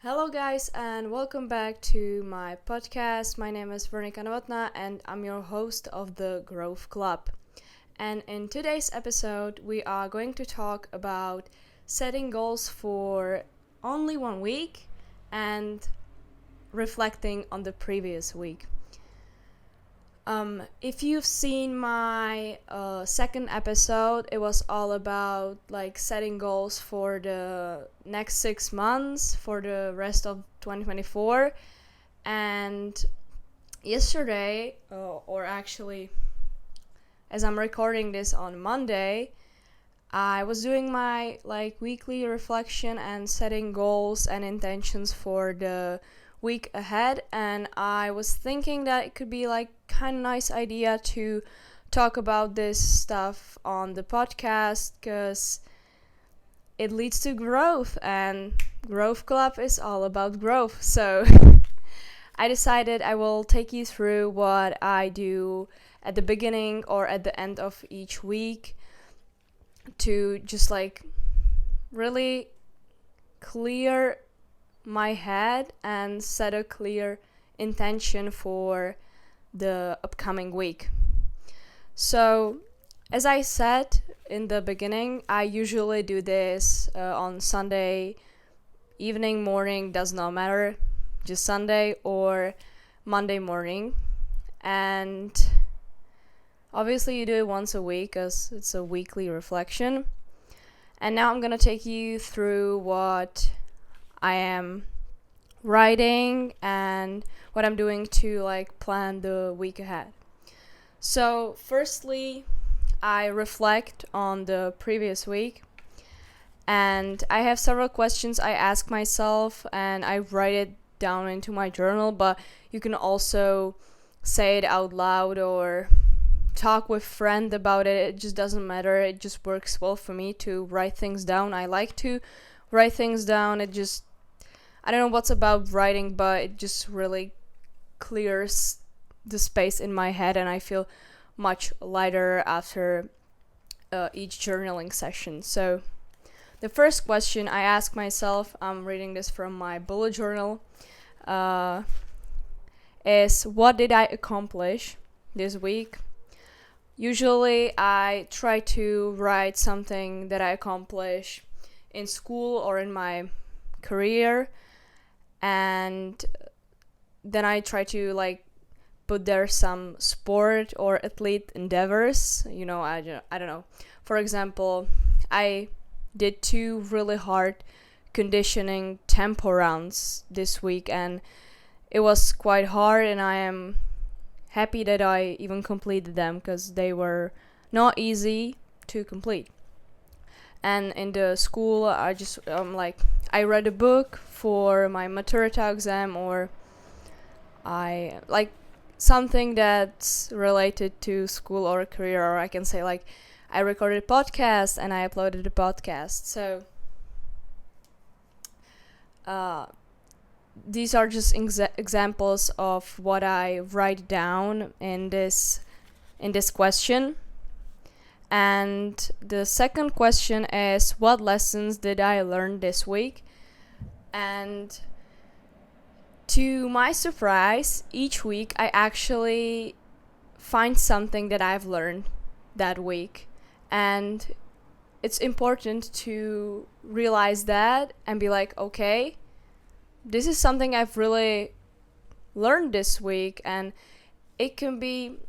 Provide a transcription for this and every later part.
Hello, guys, and welcome back to my podcast. My name is Veronika Novotná, and I'm your host of the Growth Club. And in today's episode, we are going to talk about setting goals for only 1 week and reflecting on the previous week. If you've seen my second episode, it was all about setting goals for the next 6 months, for the rest of 2024. And yesterday, or actually, as I'm recording this on Monday, I was doing my weekly reflection and setting goals and intentions for the week ahead, and I was thinking that it could be kind of nice idea to talk about this stuff on the podcast because it leads to growth, and Growth Club is all about growth. So I decided I will take you through what I do at the beginning or at the end of each week to just really clear my head and set a clear intention for the upcoming week. So, as I said in the beginning, I usually do this on Sunday evening, morning, does not matter, just Sunday or Monday morning. And obviously you do it once a week because it's a weekly reflection. And now I'm gonna take you through what I am writing and what I'm doing to plan the week ahead. So firstly, I reflect on the previous week, and I have several questions I ask myself, and I write it down into my journal, but you can also say it out loud or talk with friend about it. It just doesn't matter. It just works well for me to write things down. I like to write things down. I don't know what's about writing, but it just really clears the space in my head, and I feel much lighter after each journaling session. So the first question I ask myself, I'm reading this from my bullet journal, is what did I accomplish this week? Usually I try to write something that I accomplish in school or in my career, and then I try to put there some sport or athlete endeavors. I don't know. For example, I did 2 really hard conditioning tempo rounds this week, and it was quite hard, and I am happy that I even completed them because they were not easy to complete. And in the school, I just I read a book for my Maturita exam, or I something that's related to school or career, or I can say I recorded a podcast and I uploaded a podcast. So these are just examples of what I write down in this question. And the second question is, what lessons did I learn this week? And to my surprise, each week I actually find something that I've learned that week. And it's important to realize that and be okay, this is something I've really learned this week. And it can be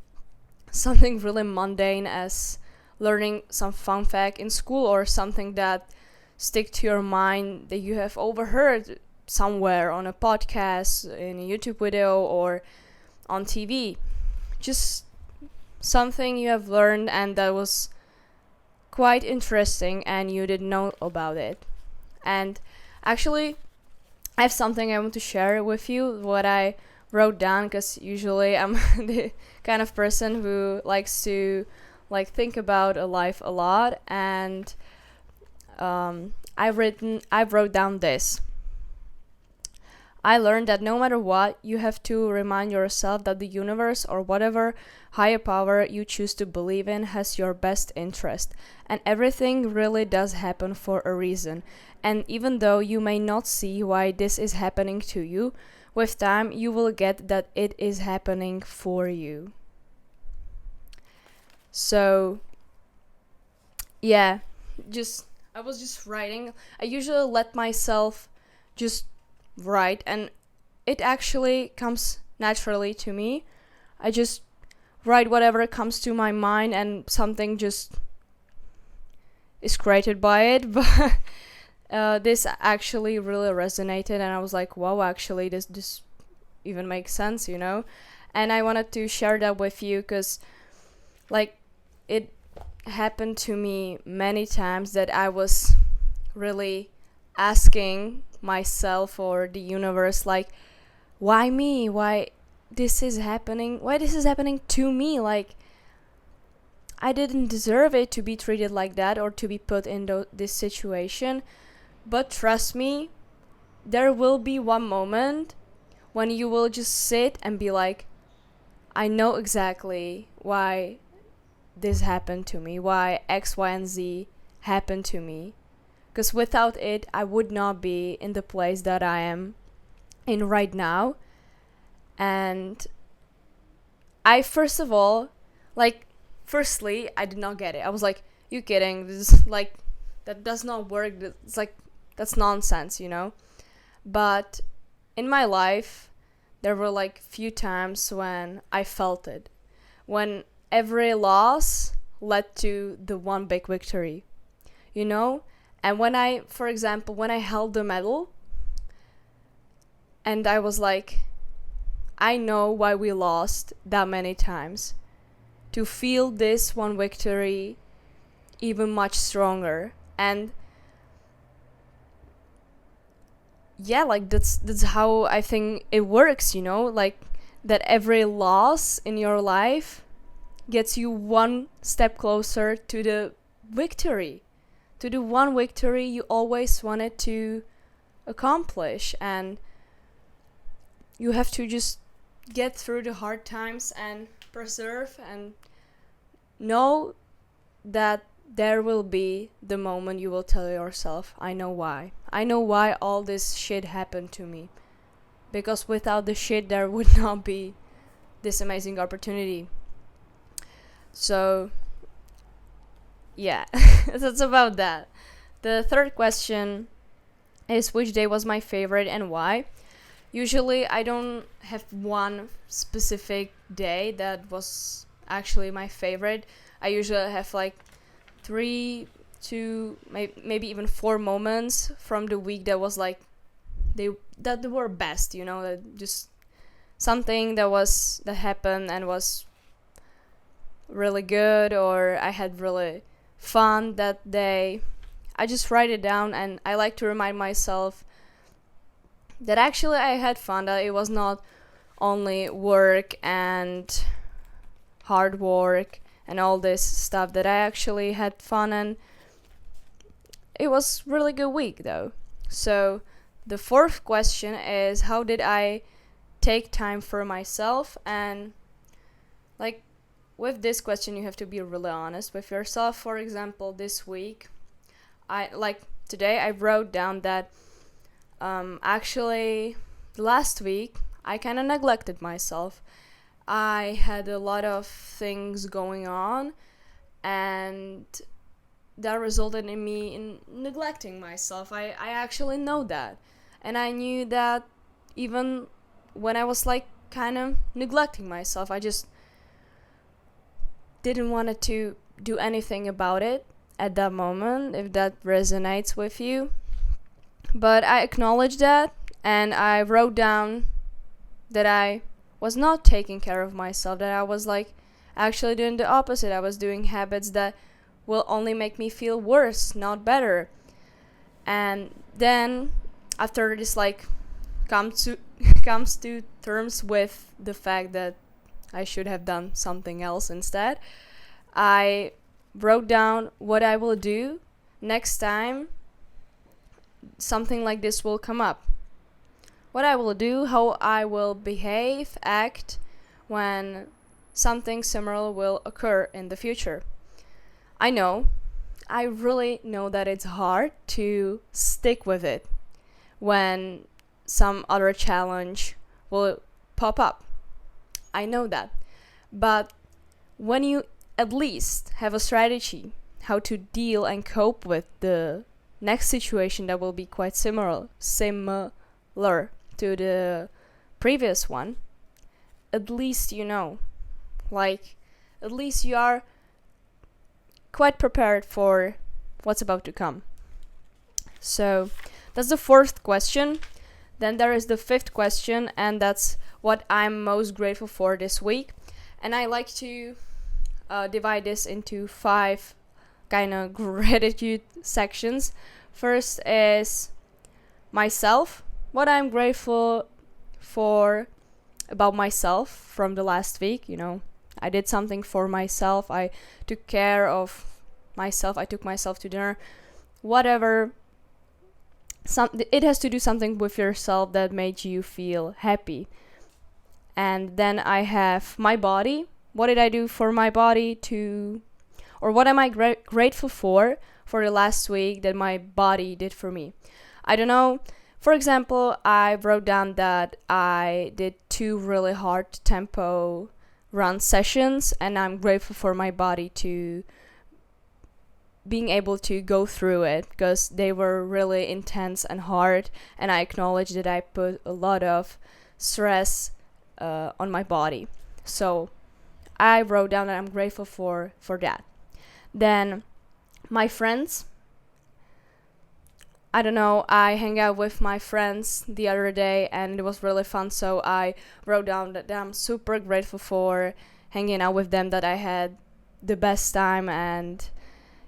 something really mundane as learning some fun fact in school, or something that stick to your mind that you have overheard somewhere on a podcast, in a YouTube video, or on TV. Just something you have learned and that was quite interesting and you didn't know about it. And actually, I have something I want to share with you, what I wrote down, because usually I'm the kind of person who likes to think about a life a lot. And I wrote down this. I learned that no matter what, you have to remind yourself that the universe or whatever higher power you choose to believe in has your best interest. And everything really does happen for a reason. And even though you may not see why this is happening to you, with time you will get that it is happening for you. So, yeah, I was just writing. I usually let myself just write, and it actually comes naturally to me. I just write whatever comes to my mind, and something just is created by it. But this actually really resonated, and I was like, wow, actually this even makes sense, you know. And I wanted to share that with you because like it happened to me many times that I was really asking myself or the universe, like, why me, why this is happening to me, like I didn't deserve it to be treated like that or to be put in this situation. But trust me, there will be one moment when you will just sit and be like, I know exactly why this happened to me, why X, Y, and Z happened to me. Because without it, I would not be in the place that I am in right now. And I, first of all, firstly, I did not get it. I was like, you kidding? This is like, that does not work. It's like, that's nonsense, you know? But in my life, there were like few times when I felt it. When every loss led to the one big victory, you know? And when for example, when I held the medal, and I was like, I know why we lost that many times. To feel this one victory even much stronger. And yeah, like that's how I think it works, you know? Like that every loss in your life gets you one step closer to the victory, to the one victory you always wanted to accomplish. And you have to just get through the hard times and persevere and know that there will be the moment you will tell yourself, I know why all this shit happened to me, because without the shit there would not be this amazing opportunity. So yeah, that's about that. The third question is, which day was my favorite and why? Usually I don't have one specific day that was actually my favorite. I usually have like 3 to maybe even 4 moments from the week that was like that were best, you know, that just something that happened and was really good, or I had really fun that day. I just write it down, and I like to remind myself that actually I had fun, that it was not only work and hard work and all this stuff, that I actually had fun, and it was really good week though. So the fourth question is, how did I take time for myself? And like with this question you have to be really honest with yourself. For example, this week, today I wrote down that actually last week I kind of neglected myself. I had a lot of things going on, and that resulted in me in neglecting myself. I actually know that. And I knew that even when I was like kind of neglecting myself, I just didn't want to do anything about it at that moment, if that resonates with you. But I acknowledged that, and I wrote down that I was not taking care of myself, that I was like actually doing the opposite. I was doing habits that will only make me feel worse, not better. And then after this like comes to terms with the fact that I should have done something else instead, I wrote down what I will do next time something like this will come up. what I will do, how I will behave, act when something similar will occur in the future. I really know that it's hard to stick with it when some other challenge will pop up. I know that. But when you at least have a strategy how to deal and cope with the next situation that will be quite similar to the previous one, at least you know. Like, at least you are quite prepared for what's about to come. So, that's the fourth question. Then there is the fifth question, and that's what I'm most grateful for this week. And I like to divide this into 5 kind of gratitude sections. First is myself, what I'm grateful for about myself from the last week. I did something for myself. I took care of myself. I took myself to dinner. Whatever. It has to do something with yourself that made you feel happy. And then I have my body. What did I do for my body or what am I grateful for the last week that my body did for me? I don't know. For example, I wrote down that I did 2 really hard tempo run sessions, and I'm grateful for my body to being able to go through it because they were really intense and hard, and I acknowledge that I put a lot of stress on my body. So I wrote down that I'm grateful for that. Then my friends. I don't know, I hang out with my friends the other day and it was really fun, so I wrote down that I'm super grateful for hanging out with them, that I had the best time, and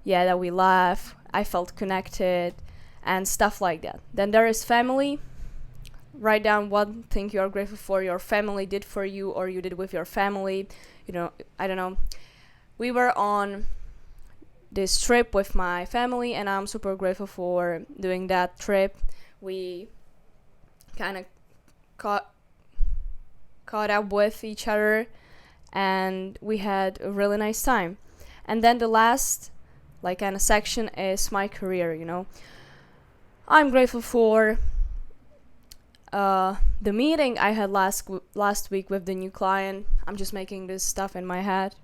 that we laughed, I felt connected and stuff like that. Then there is family. Write down one thing you are grateful for your family did for you or you did with your family. I don't know. We were on this trip with my family and I'm super grateful for doing that trip. We kind of caught up with each other and we had a really nice time. And then the last kind of section is my career. I'm grateful for the meeting I had last week with the new client. I'm just making this stuff in my head.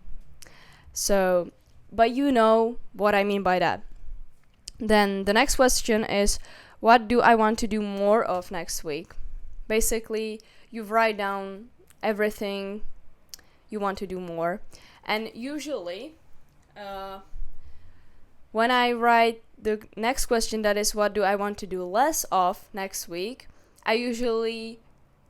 So, but you know what I mean by that. Then the next question is, what do I want to do more of next week? Basically, you write down everything you want to do more. And usually, when I write the next question, that is, what do I want to do less of next week, I usually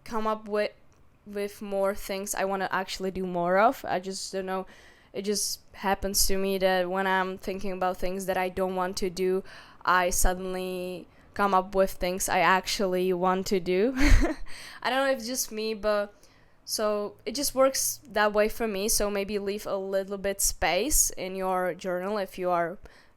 come up with more things I want to actually do more of. I just don't know. It just happens to me that when I'm thinking about things that I don't want to do, I suddenly come up with things I actually want to do. I don't know if it's just me, but so it just works that way for me. So maybe leave a little bit space in your journal if you are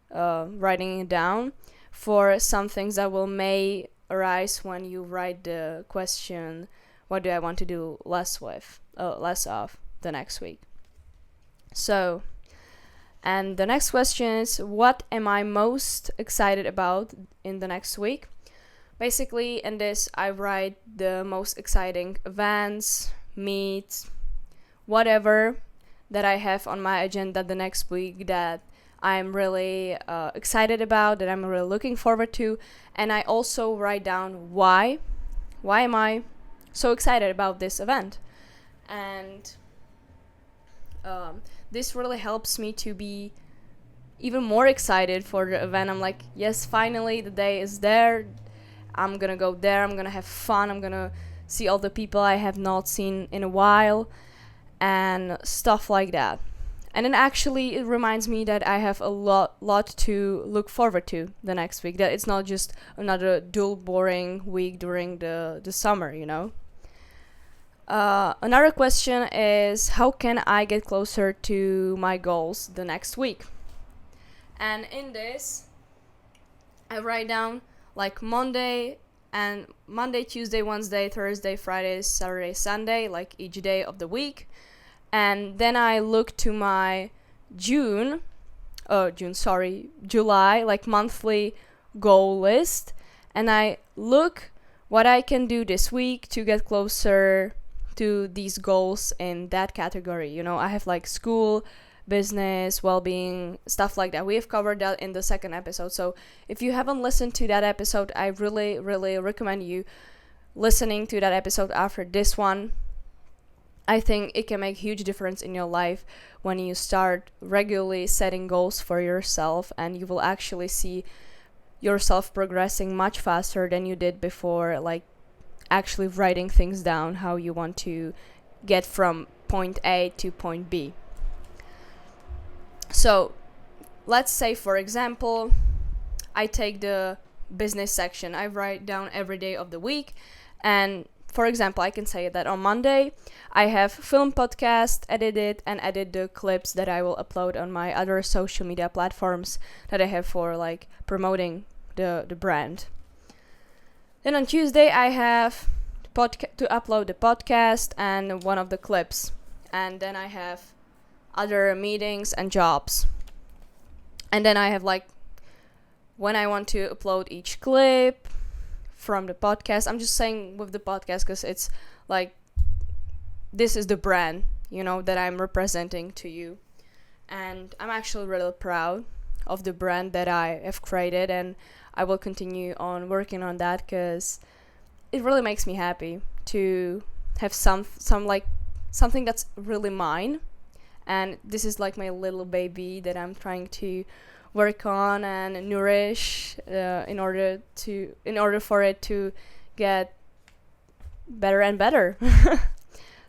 writing it down for some things that may arise when you write the question, what do I want to do less of the next week? So, and the next question is, what am I most excited about in the next week? Basically, in this, I write the most exciting events, meets, whatever that I have on my agenda the next week that I'm really excited about, that I'm really looking forward to. And I also write down why am I so excited about this event. And this really helps me to be even more excited for the event. I'm like, yes, finally the day is there. I'm gonna go there, I'm gonna have fun, I'm gonna see all the people I have not seen in a while and stuff like that. And then actually it reminds me that I have a lot to look forward to the next week, that it's not just another dull, boring week during the summer. Another question is, how can I get closer to my goals the next week? And in this, I write down, like, Monday and Monday, Tuesday, Wednesday, Thursday, Friday, Saturday, Sunday, like each day of the week. And then I look to my July, like monthly goal list, and I look what I can do this week to get closer to these goals in that category. You know, I have like school, business, well-being, stuff like that. We have covered that in the second episode. So if you haven't listened to that episode, I really, really recommend you listening to that episode after this one. I think it can make a huge difference in your life when you start regularly setting goals for yourself, and you will actually see yourself progressing much faster than you did before, like actually writing things down, how you want to get from point A to point B. So let's say, for example, I take the business section. I write down every day of the week, and for example, I can say that on Monday I have film podcast, edit the clips that I will upload on my other social media platforms that I have for like promoting the brand. Then on Tuesday I have to upload the podcast and one of the clips, and then I have other meetings and jobs. And then I have like when I want to upload each clip from the podcast. I'm just saying with the podcast because it's like this is the brand, you know, that I'm representing to you. And I'm actually really proud of the brand that I have created, and I will continue on working on that because it really makes me happy to have some like something that's really mine. And this is like my little baby that I'm trying to work on and nourish in order for it to get better and better.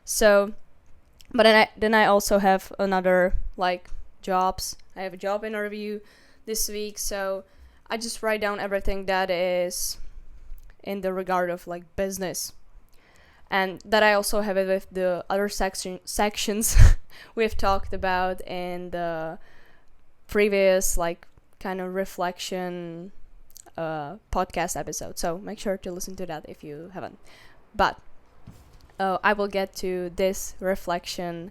So, but then I also have another like jobs. I have a job interview this week, so I just write down everything that is in the regard of like business. And that I also have it with the other sections we've talked about in the previous like kind of reflection podcast episode. So make sure to listen to that if you haven't. But I will get to this reflection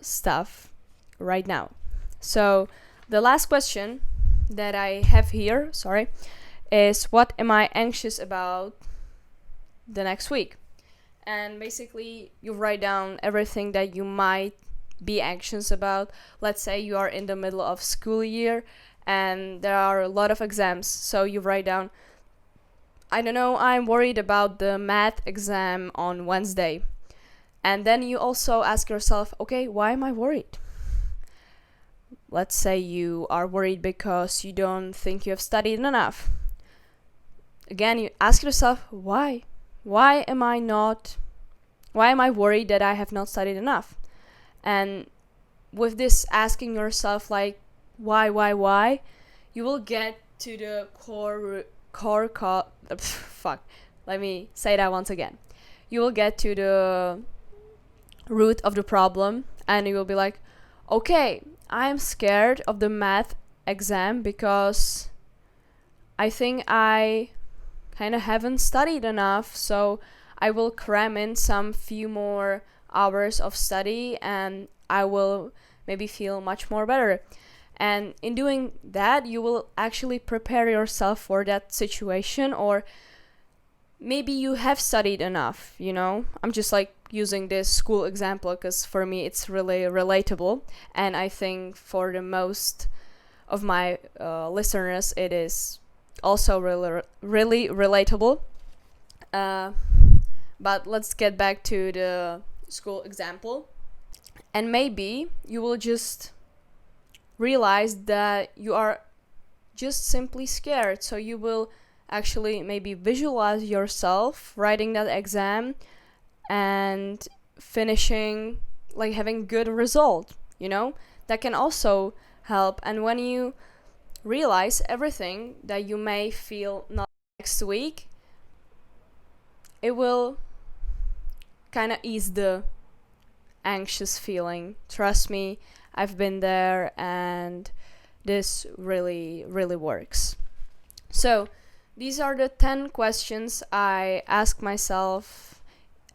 stuff right now. So the last question that I have here, is what am I anxious about the next week? And basically you write down everything that you might be anxious about. Let's say you are in the middle of school year and there are a lot of exams, so you write down, I don't know, I'm worried about the math exam on Wednesday. And then you also ask yourself, okay, why am I worried? Let's say you are worried because you don't think you have studied enough. Again, you ask yourself, why? Why am I worried that I have not studied enough? And with this asking yourself like why, you will get to the let me say that once again. You will get to the root of the problem, and you will be like, okay, I am scared of the math exam because I think I kind of haven't studied enough, so I will cram in some few more hours of study and I will maybe feel much more better. And in doing that, you will actually prepare yourself for that situation, or maybe you have studied enough, you know? I'm just like using this school example because for me it's really relatable, and I think for the most of my listeners it is also really relatable. But let's get back to the school example. And maybe you will just realize that you are just simply scared. So you will actually maybe visualize yourself writing that exam and finishing, like having good result, you know? That can also help. And when you realize everything that you may feel not next week, it will kind of ease the anxious feeling. Trust me, I've been there, and this really works. So These are the 10 questions I ask myself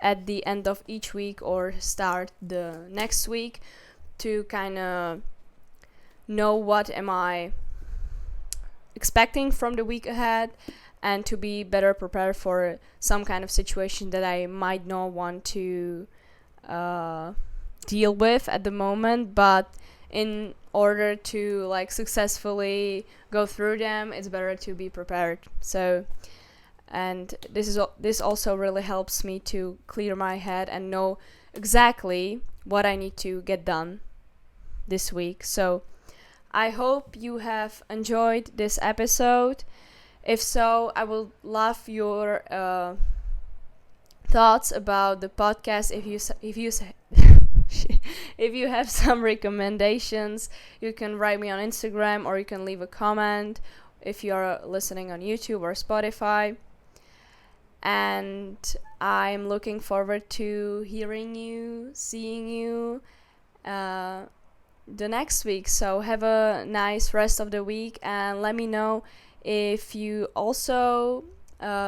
at the end of each week or start the next week to kind of know what am I expecting from the week ahead and to be better prepared for some kind of situation that I might not want to deal with at the moment, but in order to like successfully go through them, it's better to be prepared. So, and this also really helps me to clear my head and know exactly what I need to get done this week. So I hope you have enjoyed this episode. If so, I would love your thoughts about the podcast. If you have some recommendations, you can write me on Instagram or you can leave a comment if you are listening on YouTube or Spotify. And I'm looking forward to hearing you, seeing you the next week. So have a nice rest of the week and let me know if you also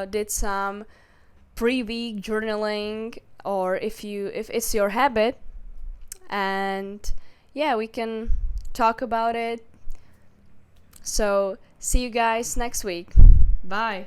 did some pre-week journaling or if it's your habit, and yeah, we can talk about it. So see you guys next week. Bye.